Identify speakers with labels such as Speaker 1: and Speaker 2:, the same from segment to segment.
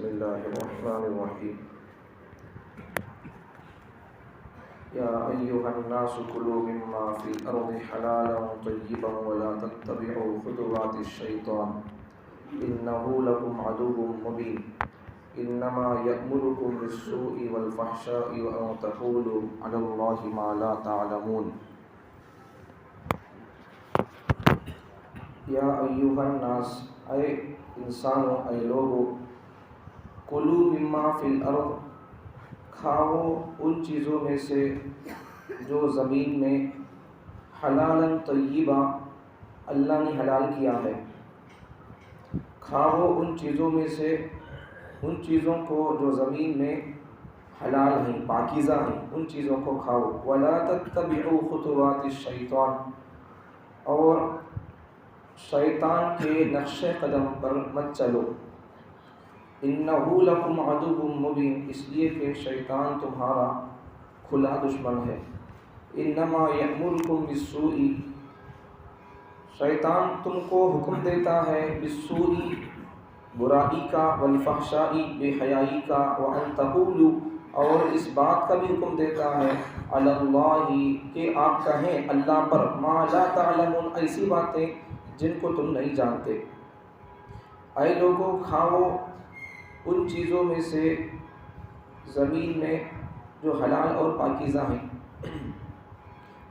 Speaker 1: الله الرحمن الرحيم يا أيها الناس كلوا مما في الأرض حلالا طيبا ولا تتبعوا خطوات الشيطان إنه لكم عدو مبين إنما يأمركم بالسوء والفحشاء وأن تقولوا على الله ما لا تعلمون یا ایھا الناس، اے انسانوں، اے لوگو، کلو مما فی الارض، کھاؤ ان چیزوں میں سے جو زمین میں حلالا طیبا اللہ نے حلال کیا ہے، کھاؤ ان چیزوں میں سے، ان چیزوں کو جو زمین میں حلال ہیں، پاکیزہ ہیں، ان چیزوں کو کھاؤ۔ ولا تتبعوا خطوات الشیطان، اور شیطان کے نقش قدم پر مت چلو۔ انہ لکم عدو مبین، اس لیے کہ شیطان تمہارا کھلا دشمن ہے۔ انما یأمرکم بالسوء، شیطان تم کو حکم دیتا ہے بالسوء، برائی کا، والفحشاء، بے حیائی کا، وان تقولوا، اور اس بات کا بھی حکم دیتا ہے علی اللہ، کہ آپ کہیں اللہ پر، ما لا تعلمون، ایسی باتیں جن کو تم نہیں جانتے۔ اے لوگوں، کھاؤ ان چیزوں میں سے زمین میں جو حلال اور پاکیزہ ہیں،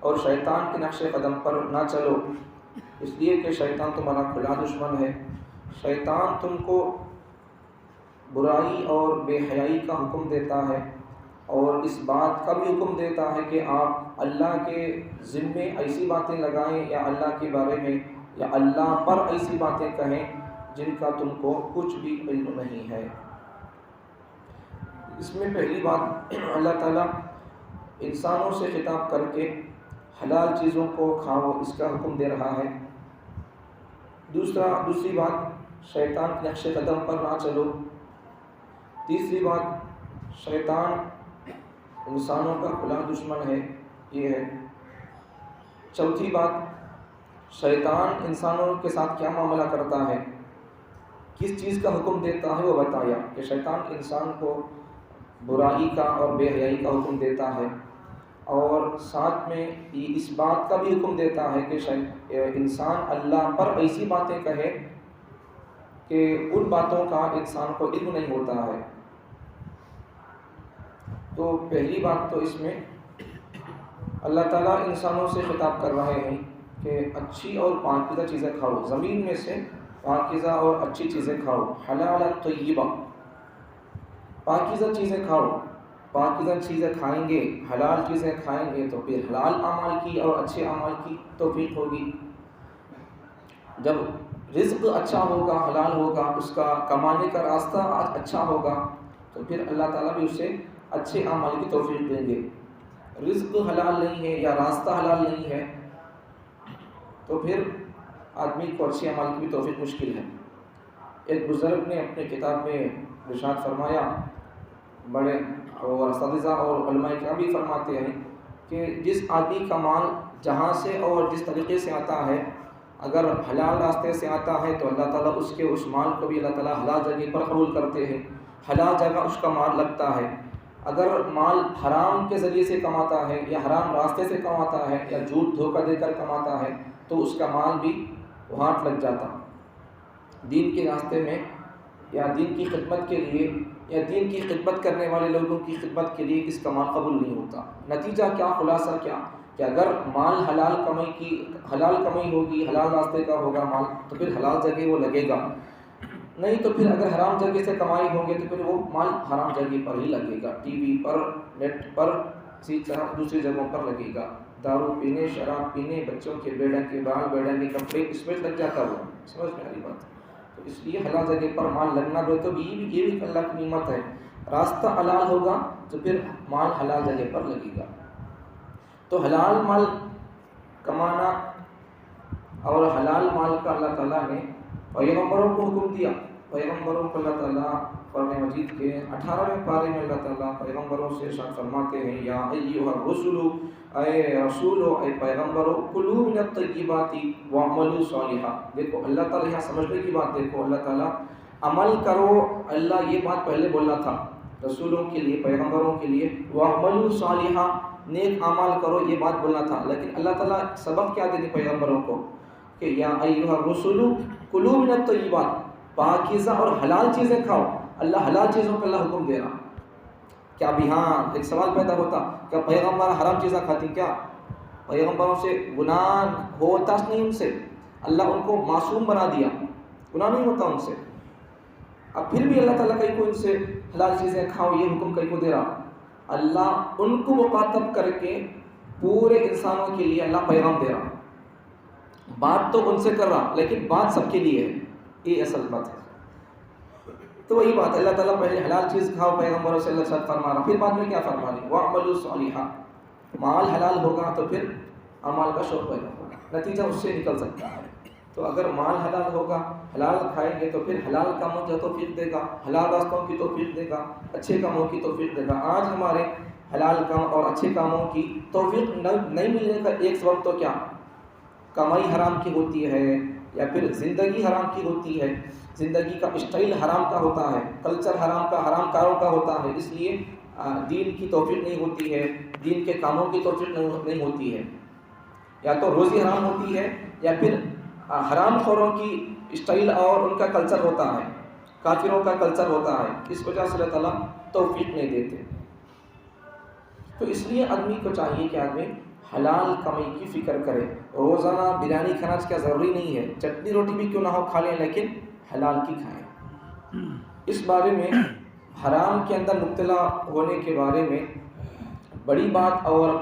Speaker 1: اور شیطان کے نقش قدم پر نہ چلو، اس لیے کہ شیطان تمہارا کھلا دشمن ہے۔ شیطان تم کو برائی اور بے حیائی کا حکم دیتا ہے، اور اس بات کا بھی حکم دیتا ہے کہ آپ اللہ کے ذمے ایسی باتیں لگائیں، یا اللہ کے بارے میں یا اللہ پر ایسی باتیں کہیں جن کا تم کو کچھ بھی علم نہیں ہے۔ اس میں پہلی بات، اللہ تعالیٰ انسانوں سے خطاب کر کے حلال چیزوں کو کھاؤ، اس کا حکم دے رہا ہے۔ دوسری بات، شیطان کے نقش قدم پر نہ چلو۔ تیسری بات، شیطان انسانوں کا کھلا دشمن ہے، یہ ہے۔ چوتھی بات، شیطان انسانوں کے ساتھ کیا معاملہ کرتا ہے، کس چیز کا حکم دیتا ہے، وہ بتایا کہ شیطان انسان کو برائی کا اور بے حیائی کا حکم دیتا ہے، اور ساتھ میں اس بات کا بھی حکم دیتا ہے کہ انسان اللہ پر ایسی باتیں کہے کہ ان باتوں کا انسان کو علم نہیں ہوتا ہے۔ تو پہلی بات تو اس میں اللہ تعالیٰ انسانوں سے خطاب کر رہے ہیں کہ اچھی اور پاکیزہ چیزیں کھاؤ، زمین میں سے پاکیزہ اور اچھی چیزیں کھاؤ، حلالا طیبہ، پاکیزہ چیزیں کھاؤ۔ پاکیزہ چیزیں کھائیں گے، حلال چیزیں کھائیں گے تو پھر حلال اعمال کی اور اچھے اعمال کی توفیق ہوگی۔ جب رزق اچھا ہوگا، حلال ہوگا، اس کا کمانے کا راستہ اچھا ہوگا، تو پھر اللہ تعالیٰ بھی اسے اچھے اعمال کی توفیق دیں گے۔ رزق حلال نہیں ہے یا راستہ حلال نہیں ہے تو پھر آدمی کو اچھے اعمال کی بھی توفیق مشکل ہے۔ ایک بزرگ نے اپنے کتاب میں ارشاد فرمایا، بڑے اور اساتذہ اور علماء کرام بھی فرماتے ہیں کہ جس آدمی کا مال جہاں سے اور جس طریقے سے آتا ہے، اگر حلال راستے سے آتا ہے تو اللہ تعالیٰ اس کے اس مال کو بھی اللہ تعالیٰ حلال جگہ پر قبول کرتے ہیں، حلال جگہ اس کا مال لگتا ہے۔ اگر مال حرام کے ذریعے سے کماتا ہے یا حرام راستے سے کماتا ہے یا جھوٹ دھوکہ دے کر کماتا ہے تو اس کا مال بھی ہاتھ لگ جاتا۔ دین کے راستے میں یا دین کی خدمت کے لیے یا دین کی خدمت کرنے والے لوگوں کی خدمت کے لیے اس کا مال قبول نہیں ہوتا۔ نتیجہ کیا، خلاصہ کیا، کہ اگر مال حلال کمائی ہوگی، حلال راستے کا ہوگا مال، تو پھر حلال جگہ وہ لگے گا، نہیں تو پھر اگر حرام جگہ سے کمائی ہوگی تو پھر وہ مال حرام جگہ پر ہی لگے گا، ٹی وی پر، نیٹ پر، اسی طرح دوسری جگہوں پر لگے گا۔ دارو پینے، شراب پینے، بچوں کے بیڑا کے بال، بیڑا کے کپڑے، اس میں لگ جاتا وہ، سمجھ میں آ رہی بات؟ تو اس لیے حلال جگہ پر مال لگنا بھی تو یہ بھی اللہ کی نعمت ہے۔ راستہ حلال ہوگا تو پھر مال حلال جگہ پر لگے گا۔ تو حلال مال کمانا اور حلال مال کا اللہ تعالیٰ نے پیغمبروں کو حکم دیا۔ پیغمبروں کو اللہ تعالیٰ قرآن مجید کے 18ویں پارے میں اللہ تعالیٰ پیغمبروں سے ارشاد فرماتے ہیں، یا ایھا الرسل، اے رسولو، اے پیغمبرو، کلوا من الطیبات واعملوا صالحا۔ دیکھو اللہ تعالیٰ یہاں سمجھنے کی بات، دیکھو اللہ تعالیٰ عمل کرو، اللہ یہ بات پہلے بولنا تھا رسولوں کے لیے، پیغمبروں کے لیے، وَاعْمَلُوا صَالِحًا، نیک اعمال کرو، یہ بات بولنا تھا. لیکن اللہ تعالیٰ سبق کیا دیتے پیغمبروں کو کہ یا ایھا الرسل کلوا من الطیبات، پاکیزہ اور حلال چیزیں کھاؤ. اللہ حلال چیزوں کا اللہ حکم دے رہا. کیا ابھی ہاں ایک سوال پیدا ہوتا، کیا پیغمبر حرام چیزیں کھاتی؟ کیا پیغمبروں سے گناہ ہوتا نہیں؟ ان سے اللہ ان کو معصوم بنا دیا، گناہ نہیں ہوتا ان سے. اب پھر بھی اللہ تعالیٰ کہیں کو ان سے حلال چیزیں کھاؤ یہ حکم کہیں کو دے رہا. اللہ ان کو مخاطب کر کے پورے انسانوں کے لیے اللہ پیغام دے رہا. بات تو ان سے کر رہا لیکن بات سب کے لیے ہے. یہ اصل بات ہے. تو وہی بات ہے، اللہ تعالیٰ پہلے حلال چیز کھاؤ پیغمبروں سے اللہ صلی فرما رہا، پھر بعد میں کیا فرما رہی وَاعْمَلُوا صَالِحًا. مال حلال ہوگا تو پھر اعمال کا شوق پیدا ہوگا، نتیجہ اس سے نکل سکتا ہے. تو اگر مال حلال ہوگا، حلال کھائیں گے تو پھر حلال کاموں کی توفیق دے گا، حلال راستوں کی توفیق دے گا، اچھے کاموں کی توفیق دے گا. آج ہمارے حلال کام اور اچھے کاموں کی توفیق نہیں ملنے کا ایک سبب تو کیا کمائی حرام کی ہوتی ہے، یا پھر زندگی حرام کی ہوتی ہے، زندگی کا اسٹائل حرام کا ہوتا ہے، کلچر حرام کا، حرام کاروں کا ہوتا ہے. اس لیے دین کی توفیق نہیں ہوتی ہے، دین کے کاموں کی توفیق نہیں ہوتی ہے. یا تو روزی حرام ہوتی ہے یا پھر حرام خوروں کی اسٹائل اور ان کا کلچر ہوتا ہے، کافروں کا کلچر ہوتا ہے. اس وجہ سے اللہ تعالیٰ توفیق نہیں دیتے. تو اس لیے آدمی کو چاہیے کہ آدمی حلال کمائی کی فکر کرے. روزانہ بریانی کھانا کیا ضروری نہیں ہے، چٹنی روٹی بھی کیوں نہ ہو کھا لیں لیکن حلال کی کھائیں. اس بارے میں حرام کے اندر مبتلا ہونے کے بارے میں بڑی بات، اور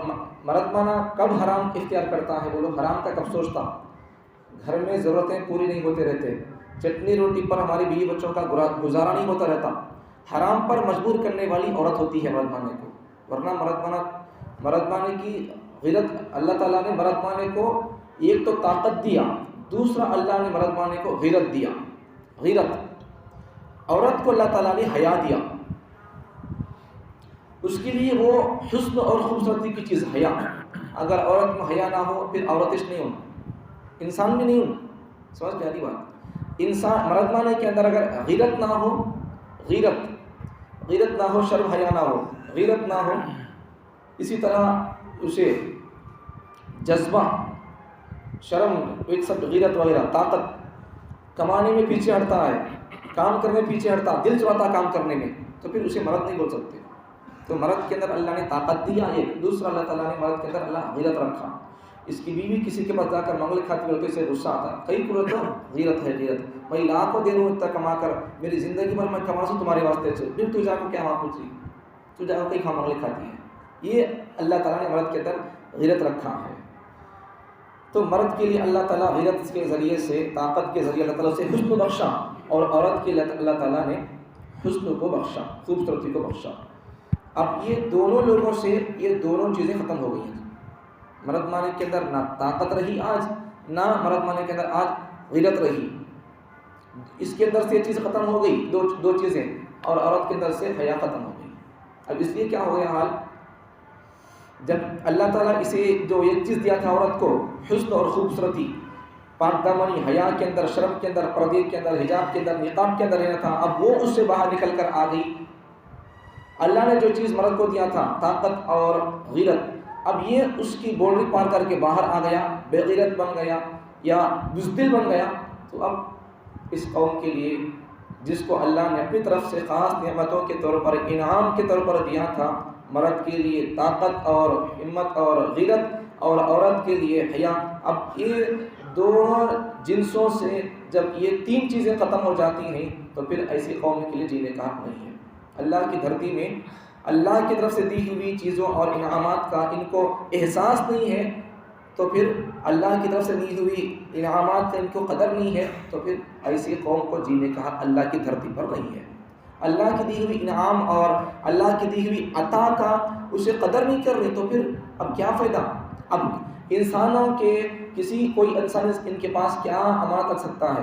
Speaker 1: مردانہ کب حرام اختیار کرتا ہے بولو، حرام کا کب سوچتا. گھر میں ضرورتیں پوری نہیں ہوتے رہتے، چٹنی روٹی پر ہماری بیوی بچوں کا گزارا نہیں ہوتا رہتا. حرام پر مجبور کرنے والی عورت ہوتی ہے مردانے کو. ورنہ مردانے کی غیرت، اللہ تعالیٰ نے مردانے کو ایک تو طاقت دیا، دوسرا اللہ نے مردانے کو غیرت دیا. غیرت، عورت کو اللہ تعالیٰ نے حیا دیا. اس کے لیے وہ حسن اور خوبصورتی کی چیز حیا. اگر عورت میں حیا نہ ہو پھر عورتش نہیں ہو، انسان بھی نہیں ہوں. سمجھ پیاری بات. انسان مردانہ کے اندر اگر غیرت نہ ہو، غیرت نہ ہو، شرم حیا نہ ہو، غیرت نہ ہو، اسی طرح اسے جذبہ، شرم، ایک سب غیرت وغیرہ، طاقت، کمانے میں پیچھے ہٹتا ہے، کام کرنے میں پیچھے ہٹتا، دل چاہتا کام کرنے میں، تو پھر اسے مرد نہیں بول سکتے. تو مرد کے اندر اللہ نے طاقت دیا ایک، دوسرا اللہ تعالیٰ نے مرد کے اندر اللہ غیرت رکھا. اس کی بیوی کسی کے پاس جا کر منگل کھاتی ہے تو اسے غصہ آتا ہے، کئی پورا تو غیرت ہے. غیرت میں لاکھوں دے رہا ہوں اتنا کما کر، میری زندگی بھر میں کما سوں تمہارے واسطے سے، پھر تو جا کو کیا وہاں پوچھ رہی، تو جا کو کہیں منگل کھاتی ہے. یہ اللہ تعالیٰ نے مرد کے اندر غیرت رکھا ہے. تو مرد کے لیے اللہ تعالیٰ غیرت کے ذریعے سے، طاقت کے ذریعے اللہ تعالیٰ سے حسن کو بخشا، اور عورت کے لیے اللہ تعالیٰ نے حسن کو بخشا، خوبصورتی کو بخشا. اب یہ دونوں لوگوں سے یہ دونوں چیزیں ختم ہو گئی ہیں. مرد مانے کے اندر نہ طاقت رہی آج، نہ مرد مانے کے اندر آج غیرت رہی. اس کے اندر سے یہ چیز ختم ہو گئی، دو چیزیں، اور عورت کے اندر سے حیا ختم ہو گئی. اب اس لیے کیا ہو گیا حال، جب اللہ تعالیٰ اسے جو ایک چیز دیا تھا عورت کو، حسن اور خوبصورتی، پاک دامنی، حیا کے اندر، شرم کے اندر، پردے کے اندر، حجاب کے اندر، نقاب کے اندر رہنا تھا، اب وہ اس سے باہر نکل کر آ گئی. اللہ نے جو چیز مرد کو دیا تھا، طاقت اور غیرت، اب یہ اس کی باؤنڈری پار کر کے باہر آ گیا، بے غیرت بن گیا یا بزدل بن گیا. تو اب اس قوم کے لیے جس کو اللہ نے اپنی طرف سے خاص نعمتوں کے طور پر، انعام کے طور پر دیا تھا، مرد کے لیے طاقت اور ہمت اور غیرت، اور عورت کے لیے حیا، اب یہ دونوں جنسوں سے جب یہ تین چیزیں ختم ہو جاتی ہیں تو پھر ایسی قوم کے لیے جینے کا حق نہیں ہے. اللہ کی دھرتی میں اللہ کی طرف سے دی ہوئی چیزوں اور انعامات کا ان کو احساس نہیں ہے، تو پھر اللہ کی طرف سے دی ہوئی انعامات کا ان کو قدر نہیں ہے، تو پھر ایسی قوم کو جینے کا حق اللہ کی دھرتی پر نہیں ہے. اللہ کی دی ہوئی انعام اور اللہ کی دی ہوئی عطا کا اسے قدر نہیں کر رہی، تو پھر اب کیا فائدہ. اب انسانوں کے کوئی انسان ان کے پاس کیا امانت رکھ سکتا ہے،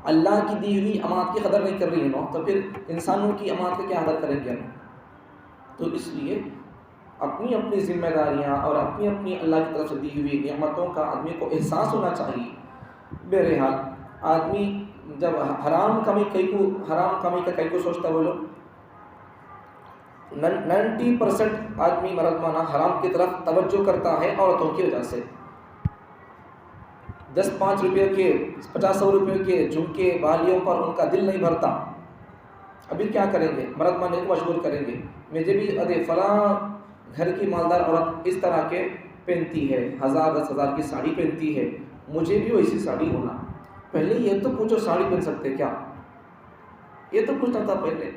Speaker 1: اللہ کی دی ہوئی امانت کی قدر نہیں کر رہی ہے تو پھر انسانوں کی امانت کی کیا قدر کریں گے. تو اس لیے اپنی اپنی ذمہ داریاں اور اپنی اپنی اللہ کی طرف سے دی ہوئی نعمتوں کا آدمی کو احساس ہونا چاہیے. بہرحال آدمی جب حرام کمی کئی کو سوچتا بولو 90% آدمی مرد مانا حرام کی طرف توجہ کرتا ہے عورتوں کی وجہ سے. 10-5 روپے کے 50-100 روپے کے جھمکے بالیوں پر ان کا دل نہیں بھرتا. ابھی کیا کریں گے؟ مرد مانے کو مجبور کریں گے. مجھے بھی ادے فلاں گھر کی مالدار عورت اس طرح کے پہنتی ہے, 1000-10,000 کی ساڑی پہنتی ہے, مجھے بھی ویسی ساڑی ہونا. پہلے یہ تو پوچھو ساڑی پہن سکتے کیا؟ یہ تو پوچھنا تھا پہلے.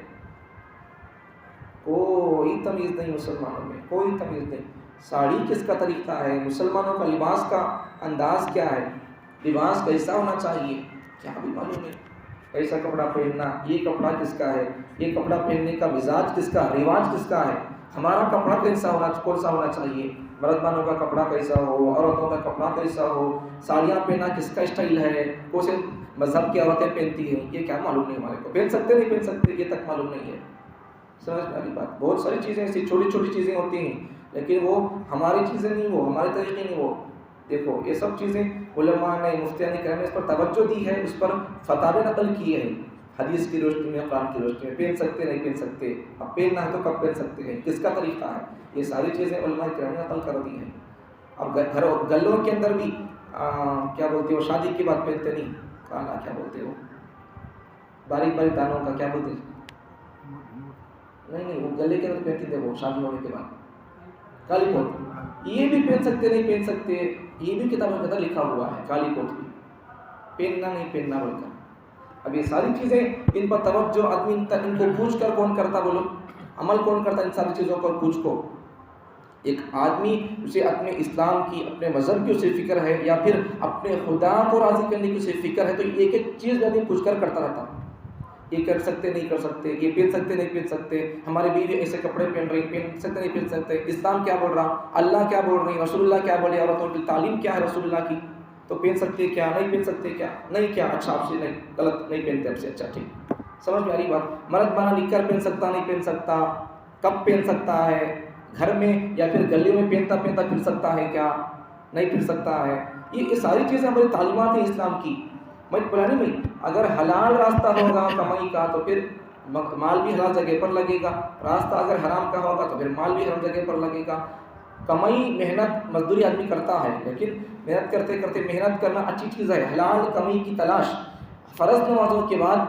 Speaker 1: کوئی تمیز نہیں مسلمانوں میں, کوئی تمیز نہیں. ساڑی کس کا طریقہ ہے, مسلمانوں کا لباس کا انداز کیا ہے, لباس کیسا ہونا چاہیے, کیا بھی معلوم ہے. کیسا کپڑا پہننا, یہ کپڑا کس کا ہے, یہ کپڑا پہننے کا مزاج کس کا, رواج کس کا ہے, ہمارا کپڑا کون سا ہونا چاہیے, مردانوں کا کپڑا کیسا ہو, عورتوں کا کپڑا کیسا ہو, ساڑیاں پہننا کس کا اسٹائل ہے, کون سے مذہب کی عورتیں پہنتی ہیں, یہ کیا معلوم نہیں ہمارے کو. پہن سکتے نہیں پہن سکتے یہ تک معلوم نہیں ہے. سمجھ میں آئی بات. بہت ساری چیزیں ایسی چھوٹی چھوٹی چیزیں ہوتی ہیں, لیکن وہ ہماری چیزیں نہیں, وہ ہمارے طریقے نہیں. وہ دیکھو یہ سب چیزیں علماء نے مفتیان کرام نے اس پر توجہ دی ہے, اس پر فتاوے نقل کیے ہیں حدیث کی روشنی میں, قرآن کی روشنی میں. پہن سکتے نہیں پہن سکتے, اب پہننا ہے تو کب پہن سکتے ہیں, کس کا طریقہ ہے, یہ ساری چیزیں علماء کرام نے نقل کر دی ہیں. اب گلوں کے اندر بھی کیا بولتے ہو, شادی کے بعد پہنتے نہیں, کیا بولتے ہو, باریک باریک دانوں کا کیا بولتے ہیں, نہیں وہ گلے کے اندر پہنتے تھے وہ شادی ہونے کے بعد, کالی پوت. یہ بھی پہن سکتے نہیں پہن سکتے, یہ بھی کتابوں کے اندر لکھا ہوا ہے, کالی پوت بھی پہننا نہیں پہننا بول کر. اب یہ ساری چیزیں ان پر توجہ آدمی ان کو پوچھ کر کون کرتا بولو, عمل کون کرتا ان ساری چیزوں پر پوچھ کو. ایک آدمی اسے اپنے اسلام کی, اپنے مذہب کی اسے فکر ہے, یا پھر اپنے خدا کو راضی کرنے کی اسے فکر ہے, تو ایک ایک چیز آدمی پوچھ کر کرتا رہتا. یہ کر سکتے نہیں کر سکتے, یہ پہن سکتے نہیں پہن سکتے, ہمارے بیوی ایسے کپڑے پہن رہی, پہن سکتے نہیں پہن سکتے, اسلام کیا بول رہا, اللہ کیا بول رہی, رسول اللہ کیا بولے, عورتوں کی تعلیم کیا ہے رسول اللہ کی, تو پہن سکتے کیا, نہیں پہن سکتے کیا, نہیں کیا, اچھا آپ سے نہیں, غلط نہیں پہنتے آپ سے, اچھا ٹھیک. سمجھ میں آ رہی بات. مرد بانا نکر پہن سکتا نہیں پہن سکتا, کب پہن سکتا ہے, گھر میں یا پھر گلیوں میں پہنتا پھر سکتا ہے کیا, نہیں پھر سکتا ہے. یہ ساری چیزیں ہماری تعلیمات ہیں اسلام کی. میں پرانی میں اگر حلال راستہ ہوگا کمائی کا تو پھر مال بھی حلال جگہ پر لگے گا, راستہ اگر حرام کا ہوگا تو پھر مال بھی حرام جگہ پر لگے گا. کمائی محنت مزدوری آدمی کرتا ہے, لیکن محنت کرتے کرتے محنت کرنا اچھی چیز ہے. حلال کمائی کی تلاش فرض نمازوں کے بعد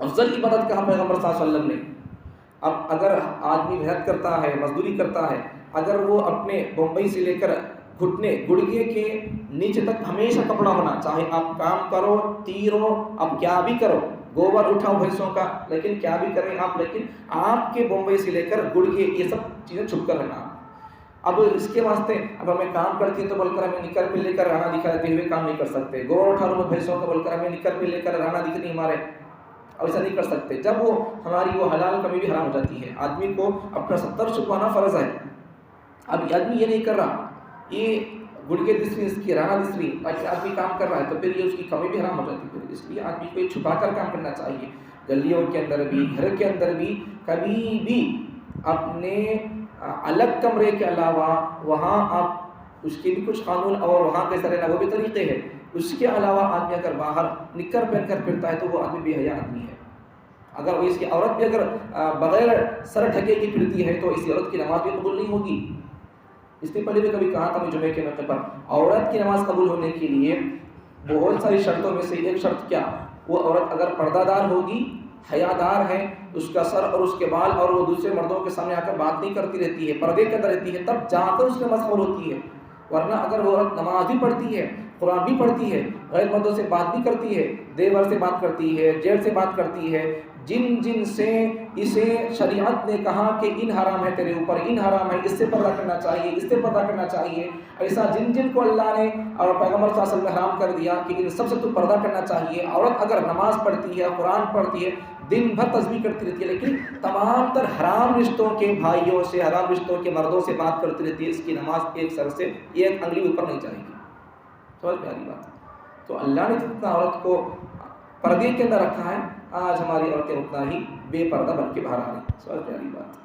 Speaker 1: افضل عبادت کہا پیغمبر صلی اللہ علیہ وسلم نے. اب اگر آدمی محنت کرتا ہے, مزدوری کرتا ہے, اگر وہ اپنے بمبئی سے لے کر گھٹنے گڑگے کے نیچے تک ہمیشہ کپڑا ہونا, چاہے آپ کام کرو, تیرو, اب کیا بھی کرو, گوبر اٹھاؤ بھینسوں کا, لیکن کیا بھی کریں آپ, لیکن آپ کے بمبئی سے لے کر گڑگے یہ سب چیزیں چھپ کر رہنا. اب اس کے واسطے اب ہمیں کام کرتی ہیں تو بول کر ہمیں نکر پہ لے کر رانا دکھاتے ہوئے کام نہیں کر سکتے. گوبر اٹھا لو بھینسوں کا بول کر ہمیں نکر پہ لے کر رانا دکھ نہیں ہمارے, ایسا نہیں کر سکتے. جب وہ ہماری وہ حلال کمی بھی حرام ہو جاتی ہے. آدمی کو اپنا 70 چھپانا فرض ہے. اب آدمی یہ نہیں کر رہا, یہ گڑگے دس رہی, اس کی رانا دس رہی, آدمی کام کر رہا ہے, تو پھر یہ اس کی کمی بھی حرام ہو جاتی ہے. اس لیے آدمی کو چھپا کر کام کرنا چاہیے. گلیوں کے اندر بھی, گھر کے اندر بھی, کبھی بھی اپنے الگ کمرے کے علاوہ وہاں آپ اس کے بھی کچھ قانون اور وہاں کیسا رہنا وہ بھی طریقے ہیں. اس کے علاوہ آدمی اگر باہر نکر پہن کر پھرتا ہے تو وہ آدمی بے حیا آدمی ہے. اگر وہ اس کی عورت بھی اگر بغیر سر ڈھکے کی پھرتی ہے تو اس عورت کی نماز بھی قبول نہیں ہوگی. اس نے پہلے بھی کبھی کہا تھا میں جمعے کے موقع پر, عورت کی نماز قبول ہونے کے لیے بہت ساری شرطوں میں سے ایک شرط کیا, وہ عورت اگر پردہ دار ہوگی, حیا دار ہے, اس کا سر اور اس کے بال اور وہ دوسرے مردوں کے سامنے آ کر بات نہیں کرتی رہتی ہے, پردے کے اندر رہتی ہے, تب جا کر اس کی نماز قبول ہوتی ہے. ورنہ اگر وہ عورت نماز بھی پڑھتی ہے, قرآن بھی پڑھتی ہے, غیر مردوں سے بات بھی کرتی ہے, دیور سے بات کرتی ہے, جیڑ سے بات کرتی ہے, جن سے اسے شریعت نے کہا کہ ان حرام ہے تیرے اوپر, ان حرام ہے, اس سے پردہ کرنا چاہیے, اس سے پردہ کرنا چاہیے, ایسا جن کو اللہ نے اور پیغمبر صلی اللہ علیہ وسلم نے حرام کر دیا کہ ان سب سے تو پردہ کرنا چاہیے. عورت اگر نماز پڑھتی ہے, قرآن پڑھتی ہے, دن بھر تسبیح کرتی رہتی ہے, لیکن تمام تر حرام رشتوں کے بھائیوں سے, حرام رشتوں کے مردوں سے بات کرتی رہتی ہے, اس کی نماز ایک سر سے ایک انگلی اوپر نہیں جائے گی. سمجھ میں آ رہی بات. تو اللہ نے جتنا عورت کو پردے کے اندر رکھا ہے, آج ہماری عورتیں اتنا ہی بے پردہ بن کے باہر آ رہی. سمجھ میں آ رہی بات.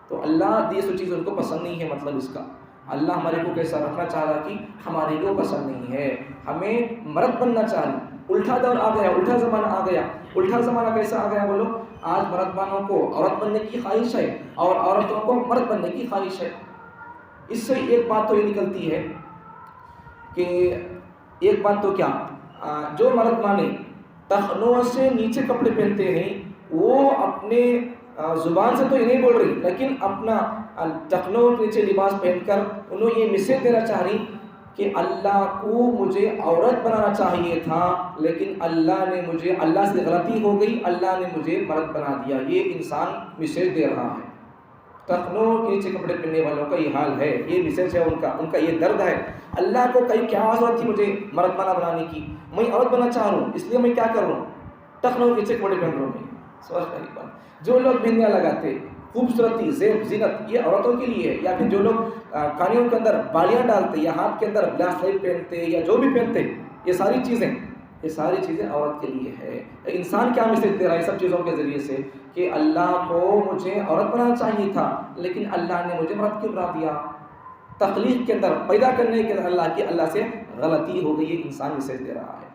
Speaker 1: تو اللہ دی سو چیز ان کو پسند نہیں ہے. مطلب اس کا اللہ ہمارے کو کیسا رکھنا چاہ رہا کہ ہمارے کو پسند نہیں ہے. ہمیں مرد بننا چاہیے, الٹا دور آ گیا، الٹا زمانہ آ گیا. الٹا زمانہ کیسا آ گیا بولو؟ آج مرد والوں کو عورت بننے کی خواہش ہے اور عورتوں کو مرد بننے کی خواہش ہے. اس سے ایک بات تو یہ نکلتی ہے کہ ایک بات تو کیا، جو مرد مانے ٹخنوں سے نیچے کپڑے پہنتے ہیں وہ اپنے زبان سے تو یہ نہیں بول رہی، لیکن اپنا ٹخنوں کے نیچے لباس پہن کر انہوں یہ میسیج دینا چاہ رہی کہ اللہ کو مجھے عورت بنانا چاہیے تھا لیکن اللہ نے مجھے، اللہ سے غلطی ہو گئی، اللہ نے مجھے مرد بنا دیا. یہ انسان میسیج دے رہا ہے. ٹخنوں کے نیچے کپڑے پہننے والوں کا یہ حال ہے، یہ میسیج ہے ان کا یہ درد ہے. اللہ کو کہیں کیا ضرورت تھی مجھے مرد بنانے کی؟ میں عورت بننا چاہ رہا ہوں، اس لیے میں کیا کر رہا ہوں؟ ٹخنوں کے نیچے کپڑے پہن رہا ہوں. سمجھ پہلی بات، جو لوگ بندیاں لگاتے، خوبصورتی، زیب زینت، یہ عورتوں کے لیے ہے. یا پھر جو لوگ کانوں کے اندر بالیاں ڈالتے یا ہاتھ کے اندر بریسلیٹ پہنتے یا جو بھی پہنتے، یہ ساری چیزیں عورت کے لیے ہے. انسان کیا میسیج دے رہا ہے سب چیزوں کے ذریعے سے کہ اللہ کو مجھے عورت بنانا چاہیے تھا لیکن اللہ نے مجھے مرد کیوں بنا دیا؟ تخلیق کے اندر، پیدا کرنے کے اندر اللہ سے غلطی ہو گئی. یہ انسان میسیج دے رہا ہے.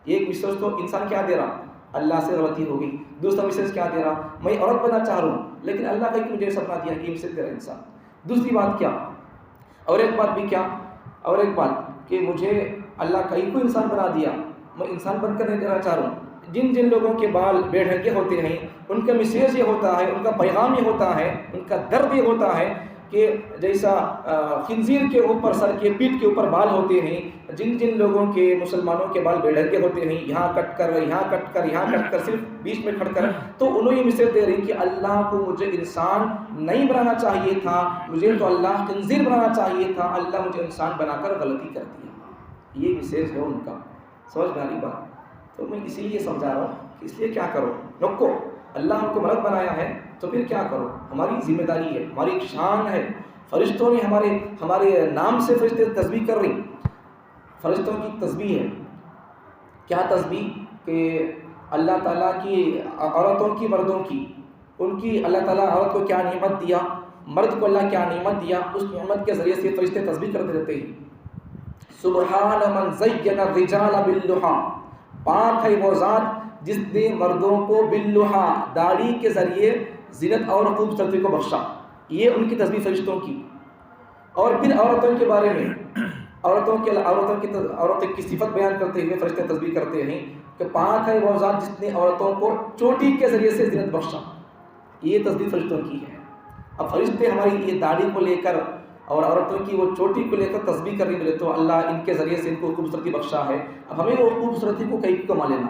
Speaker 1: ایک میسیج تو انسان کیا دے رہا؟ اللہ سے غلطی ہو گئی. دوسرا میسیج کیا دے رہا؟ میں عورت بننا چاہ رہا ہوں لیکن اللہ کا مجھے سپنا دیا. یہ میسیج دے رہا انسان. دوسری بات کیا، اور ایک بات بھی کیا، اور ایک بات کہ مجھے اللہ کہیں کو انسان بنا دیا، میں انسان بن کر نہیں دینا چاہ رہا ہوں. جن لوگوں کے بال بے ڈھنگے ہوتے ہیں ان کا میسیج یہ ہوتا ہے، ان کا پیغام یہ ہوتا ہے، ان کا درد یہ ہوتا ہے کہ جیسا خنزیر کے اوپر، سر کے پیٹھ کے اوپر بال ہوتے ہیں، جن لوگوں کے، مسلمانوں کے بال بے ڈھنگے ہوتے ہیں، یہاں کٹ کر یہاں کٹ کر یہاں کٹ کر صرف بیچ میں کھڑ کر، تو انہوں یہ میسیج دے رہی کہ اللہ کو مجھے انسان نہیں بنانا چاہیے تھا، مجھے تو اللہ خنزیر بنانا چاہیے تھا، اللہ مجھے انسان بنا کر غلطی کر دیا. یہ میسیج ہے ان کا. سمجھ میں آ رہی بات؟ تو میں اسی لیے سمجھا رہا ہوں کہ اس لیے کیا کرو، رکو، اللہ ہم کو مرد بنایا ہے تو پھر کیا کرو؟ ہماری ذمہ داری ہے، ہماری ایک شان ہے. فرشتوں نے ہمارے نام سے فرشتے تسبیح کر رہی. فرشتوں کی تسبیح ہے. کیا تسبیح؟ کہ اللہ تعالیٰ کی عورتوں کی، مردوں کی، ان کی اللہ تعالیٰ عورت کو کیا نعمت دیا، مرد کو اللہ کیا نعمت دیا، اس نعمت کے ذریعے سے فرشتے تسبیح کرتے رہتے ہیں. سبحان من زین الرجال باللحا، پاک ہے وہ ذات جس نے مردوں کو باللحا، داڑھی کے ذریعے زینت اور خوبصورتی کو بخشا. یہ ان کی تسبیح فرشتوں کی. اور پھر عورتوں کے بارے میں، عورتوں کی صفت بیان کرتے ہوئے فرشتے تسبیح کرتے ہیں کہ پاک ہے وہ ذات جس نے عورتوں کو چوٹی کے ذریعے سے زینت بخشا. یہ تسبیح فرشتوں کی ہے. اب فرشتے ہماری یہ داڑھی کو لے کر اور عورتوں کی وہ چوٹی کو لے کر تسبیح کرنے ملے تو اللہ ان کے ذریعے سے ان کو خوبصورتی بخشا ہے. اب ہمیں وہ خوبصورتی کو کہیں کما لینا.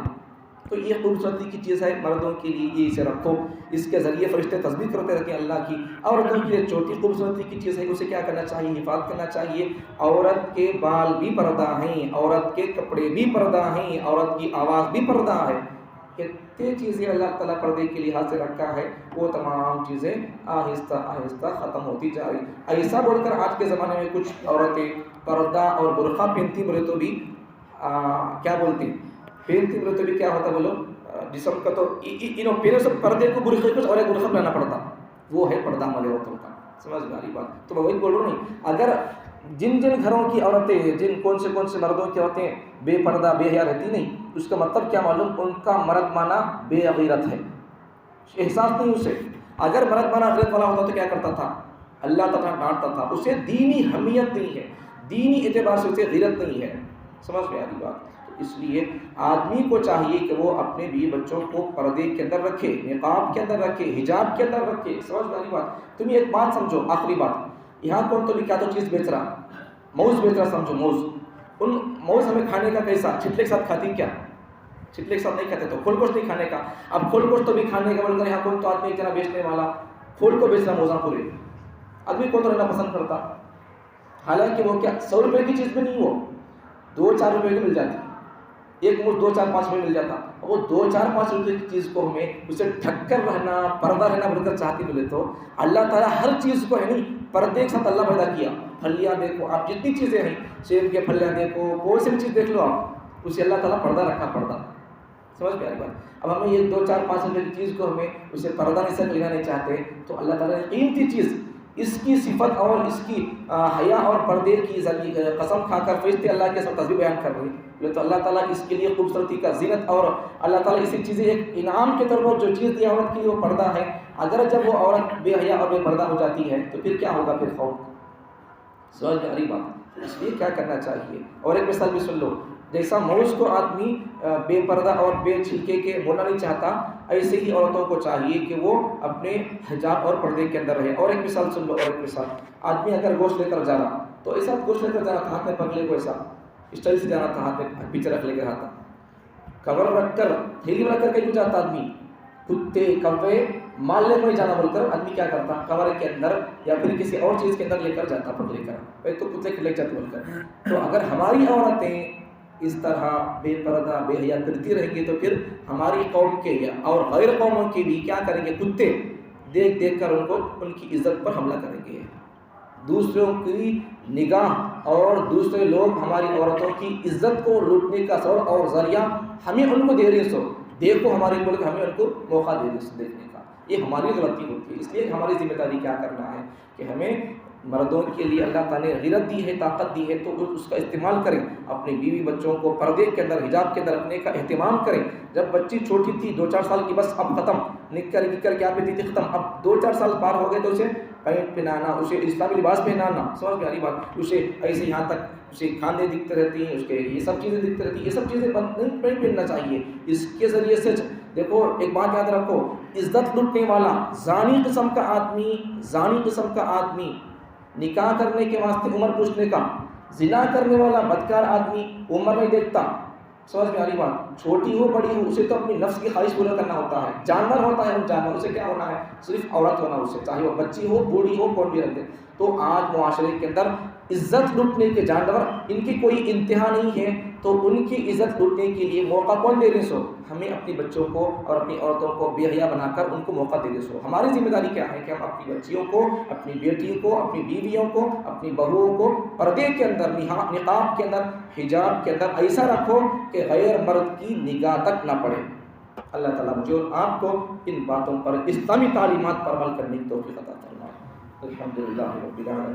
Speaker 1: تو یہ خوبصورتی کی چیز ہے مردوں کے لیے، یہ اسے رکھو. اس کے ذریعے فرشتے تسبیح کرتے رہتے ہیں اللہ کی. عورتوں کی یہ چھوٹی خوبصورتی کی چیز ہے، اسے کیا کرنا چاہیے؟ حفاظت کرنا چاہیے. عورت کے بال بھی پردہ ہیں، عورت کے کپڑے بھی پردہ ہیں، عورت کی آواز بھی پردہ ہے. کتنے چیزیں اللہ تعالیٰ پردے کے لحاظ سے رکھا ہے، وہ تمام چیزیں آہستہ آہستہ ختم ہوتی جا رہی. ایسا بول کر آج کے زمانے میں کچھ عورتیں پردہ اور برقع پہنتی بولے تو بھی کیا بولتی، پہنتی بولے تو بھی کیا ہوتا بولو، جسم کا تو انہوں پہلے سے پردے کو برقعے کو اور ایک برقع بنانا پڑتا. وہ ہے پردہ ہمارے عورتوں کا. سمجھ میں آ رہی بات؟ تو میں وہی بول رہا ہوں. اگر جن گھروں کی عورتیں، جن کون سے مردوں کی عورتیں بے پردہ بے حیا رہتی نہیں، اس کا مطلب کیا معلوم؟ ان کا مرد مانا بے غیرت ہے، احساس نہیں اسے. اگر مرد مانا غیرت والا ہوتا تو کیا کرتا تھا؟ اللہ تعالیٰ ڈانٹتا تھا. اسے دینی حمیت نہیں ہے، دینی اعتبار سے اسے غیرت نہیں ہے. سمجھ میں آ رہی بات؟ تو اس لیے آدمی کو چاہیے کہ وہ اپنے بیوی بچوں کو پردے کے اندر رکھے، نقاب کے اندر رکھے، حجاب کے اندر رکھے. سمجھ میں آ رہی بات؟ تم ایک بات سمجھو، آخری بات. یہاں کون تو بھی کیا تو چیز بیچ رہا، موز بیچ رہا. سمجھو موز. ان موز ہمیں کھانے کا کیسا؟ چھٹلے کے ساتھ کھاتی کیا؟ چھٹلے کے ساتھ نہیں کھاتے. تو کھول گوشت نہیں کھانے کا. اب کھول گوشت تو بھی کھانے کا بول کر یہاں کون تو آدمی اتنا بیچنے والا کھول کو بیچ رہا موزاں پورے. آدمی کون تو رہنا پسند کرتا، حالانکہ وہ کیا 100 روپے کی چیز بھی نہیں، وہ 2-4 روپے کی مل جاتی. ایک موز 2-4-5 روپے مل جاتا. وہ 2-4-5 روپے کی چیز کو ہمیں اسے ڈھک کر رہنا، پردہ رہنا بول کر چاہتی بولے تو اللہ تعالیٰ ہر چیز کو ہے نہیں پردے کے ساتھ اللہ پیدا کیا. پھلیاں دیکھو آپ، جتنی چیزیں ہیں، سیب کے پھلیاں دیکھو، کوئی سی بھی چیز دیکھ لو آپ، اسے اللہ تعالیٰ پردہ رکھا. پردہ. سمجھ میں آ رہی بات؟ اب ہمیں یہ 2-4-5 روپے کی چیز کو ہمیں اسے پردہ نہیں سے لینا نہیں چاہتے تو اللہ تعالیٰ نے قیمتی چیز اس کی صفت اور اس کی حیا اور پردے کی قسم کھا کر فرشتے اللہ کے ساتھ تصویر بیان کر رہے ہیں، تو اللہ تعالیٰ اس کے لیے خوبصورتی کا زینت، اور اللہ تعالیٰ اسی چیزیں ایک انعام کے طور پر جو چیز دی عورت کے لیے وہ پردہ ہے، اگر جب وہ عورت بے حیا اور بے پردہ ہو جاتی ہے تو پھر کیا ہوگا؟ پھر خوف سوال کی غریب بات. اس لیے کیا کرنا چاہیے؟ اور ایک مثال بھی سن لو، جیسا موز کو آدمی بے پردہ اور بے چھلکے کے بولنا نہیں چاہتا، ایسے ہی عورتوں کو چاہیے کہ وہ اپنے حجاب اور پردے کے اندر رہے. اور ایک مثال سن لو، اور ایک مثال، آدمی اگر گوشت لے کر جا رہا تو ایسا گوشت لے کر جانا تھا، ہاتھ میں پکڑے کو ایسا اسٹائل سے جانا تھا، ہاتھ میں پیچھے رکھ لے کے رہا تھا، کور رکھ کر تھیلی میں رکھ کر کہیں جاتا آدمی، کتے کوے مال لے کر جانا بول کر آدمی کیا کرتا؟ کور کے اندر یا پھر کسی اور چیز کے اندر لے کر جاتا پکڑے کر، تو کتے لے جاتے بول کر. تو اگر ہماری عورتیں اس طرح بے پردہ بے حیا کرتی رہیں گی تو پھر ہماری قوم کے اور غیر قوموں کے بھی کیا کریں گے؟ کتے دیکھ دیکھ کر ان کی عزت پر حملہ کریں گے. دوسروں کی نگاہ اور دوسرے لوگ ہماری عورتوں کی عزت کو لوٹنے کا سبب اور ذریعہ ہمیں ان کو دے رہے سو، دیکھو ہمارے ملک ہمیں ان کو موقع دے رہے سو دیکھنے کا. یہ ہماری غلطی ہوتی ہے. اس لیے ہماری ذمہ داری کیا کرنا ہے کہ ہمیں مردوں کے لیے اللہ تعالیٰ نے غیرت دی ہے، طاقت دی ہے، تو اس کا استعمال کریں. اپنی بیوی بچوں کو پردے کے اندر حجاب کے اندر رکھنے کا اہتمام کریں. جب بچی چھوٹی تھی 2-4 سال کی، بس اب ختم، نکر کیا پہنتی تھی ختم، اب 2-4 سال پار ہو گئے تو اسے پینٹ پہنانا، اسے اسلامی لباس پہنانا، سمجھ میں آ رہی بات؟ اسے ایسے یہاں تک اسے کھانے دکھتے رہتی ہیں، اس کے یہ سب چیزیں دکھتے رہتی ہیں. یہ سب چیزیں نہیں پہننا چاہیے. اس کے ذریعے سے دیکھو ایک بات یاد رکھو، عزت لوٹنے والا زانی قسم کا آدمی نکاح کرنے کے واسطے عمر پوچھنے کا، زنا کرنے والا بدکار آدمی عمر نہیں دیکھتا. سمجھ میں آ رہی بات؟ چھوٹی ہو بڑی ہو، اسے تو اپنی نفس کی خواہش پورا کرنا ہوتا ہے. جانور ہوتا ہے، جانور اسے کیا ہونا ہے؟ صرف عورت ہونا اسے، چاہے وہ بچی ہو بوڑھی ہو کون بھی رکھ دے. تو آج معاشرے کے اندر عزت لوٹنے کے جانور، ان کی کوئی انتہا نہیں ہے. تو ان کی عزت لوٹنے کے لیے موقع کون دے رہے سو؟ ہمیں اپنی بچوں کو اور اپنی عورتوں کو بے حیا بنا کر ان کو موقع دے دے سو. ہماری ذمہ داری کیا ہے کہ ہم اپنی بچیوں کو، اپنی بیٹیوں کو، اپنی بیویوں کو، اپنی بہوؤں کو پردے کے اندر، نقاب کے اندر، حجاب کے اندر ایسا رکھو کہ غیر مرد کی نگاہ تک نہ پڑے. اللہ تعالیٰ مجھے اور آپ کو ان باتوں پر، اسلامی تعلیمات پر عمل کرنے کی توفیق عطا فرمائے. الحمدللہ رب العالمین.